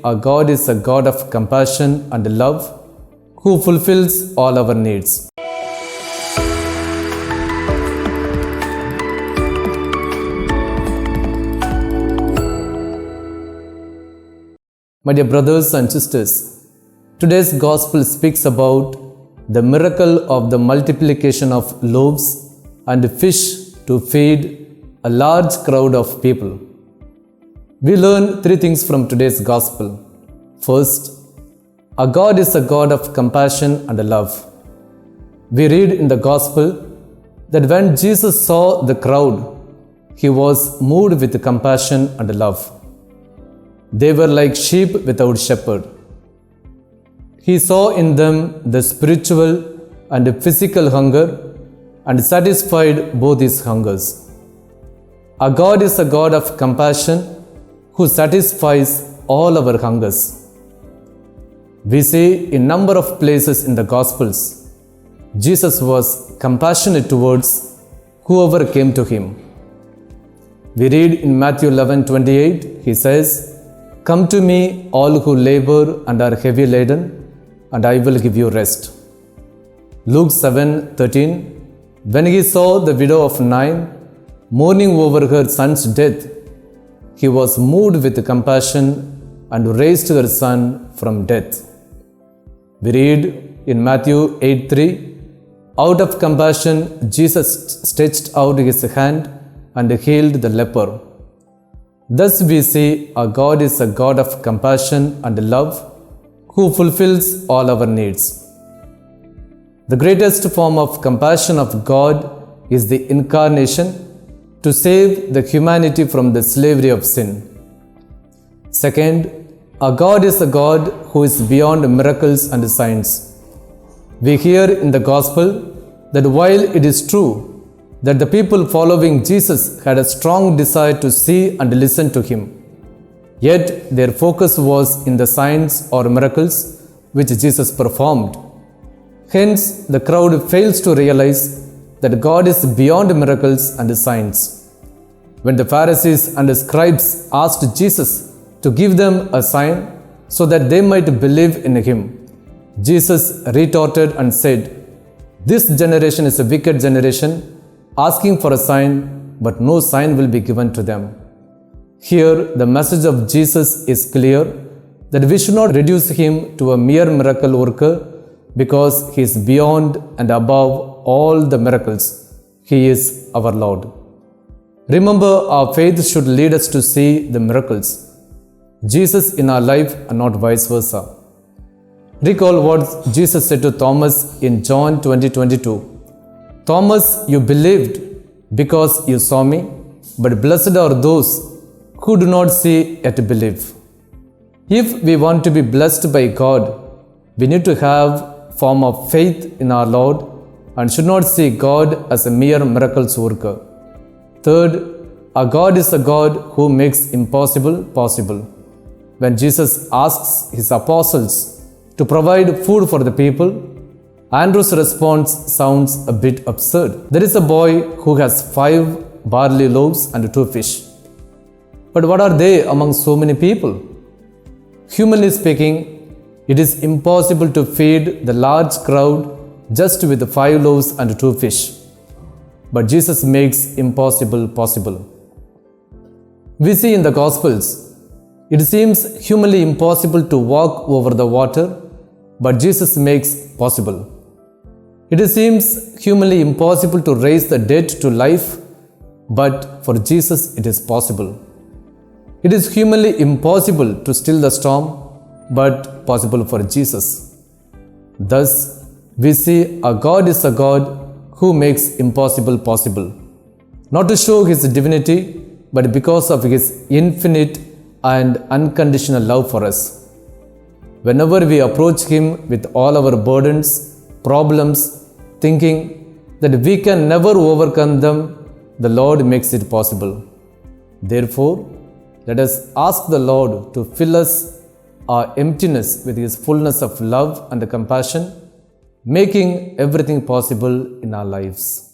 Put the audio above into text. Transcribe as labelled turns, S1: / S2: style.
S1: our God is a God of compassion and love who fulfills all our needs. My dear brothers and sisters, today's Gospel speaks about the miracle of the multiplication of loaves and fish to feed a large crowd of people. We learn three things from today's Gospel. First, our God is a God of compassion and love. We read in the Gospel that when Jesus saw the crowd, he was moved with compassion and love. They were like sheep without shepherd. He saw in them the spiritual and physical hunger and satisfied both his hungers. Our God is a God of compassion who satisfies all our hungers. We see in number of places in the Gospels, Jesus was compassionate towards whoever came to him. We read in Matthew 11:28, he says, "Come to me, all who labor and are heavy laden, and I will give you rest." Luke 7:13, when he saw the widow of Nain mourning over her son's death, he was moved with compassion and raised her son from death. We read in Matthew 8:3, out of compassion, Jesus stretched out his hand and healed the leper. Thus we see our God is a God of compassion and love who fulfills all our needs. The greatest form of compassion of God is the incarnation to save the humanity from the slavery of sin. Second, our God is a God who is beyond miracles and signs. We hear in the Gospel that while it is true that the people following Jesus had a strong desire to see and listen to him, yet their focus was in the signs or miracles which Jesus performed. Hence, the crowd fails to realize that God is beyond miracles and signs. When the Pharisees and the scribes asked Jesus to give them a sign so that they might believe in him, Jesus retorted and said, "This generation is a wicked generation, asking for a sign, but no sign will be given to them." Here, the message of Jesus is clear that we should not reduce him to a mere miracle worker because he is beyond and above all the miracles. He is our Lord. Remember, our faith should lead us to see the miracles, Jesus in our life and not vice versa. Recall what Jesus said to Thomas in John 20:22. "Thomas, you believed because you saw me, but blessed are those who do not see yet believe." If we want to be blessed by God, we need to have form of faith in our Lord and should not see God as a mere miracles worker. Third, our God is a God who makes impossible possible. When Jesus asks his apostles to provide food for the people, Andrew's response sounds a bit absurd. There is a boy who has 5 barley loaves and 2 fish. But what are they among so many people? Humanly speaking, it is impossible to feed the large crowd just with 5 loaves and 2 fish. But Jesus makes impossible possible. We see in the Gospels, it seems humanly impossible to walk over the water, but Jesus makes possible. It seems humanly impossible to raise the dead to life, but for Jesus it is possible. It is humanly impossible to still the storm, but possible for Jesus. Thus, we see our God is a God who makes impossible possible, not to show his divinity, but because of his infinite and unconditional love for us. Whenever we approach him with all our burdens, problems, thinking that we can never overcome them, the Lord makes it possible. Therefore, let us ask the Lord to fill us our emptiness with his fullness of love and compassion, making everything possible in our lives.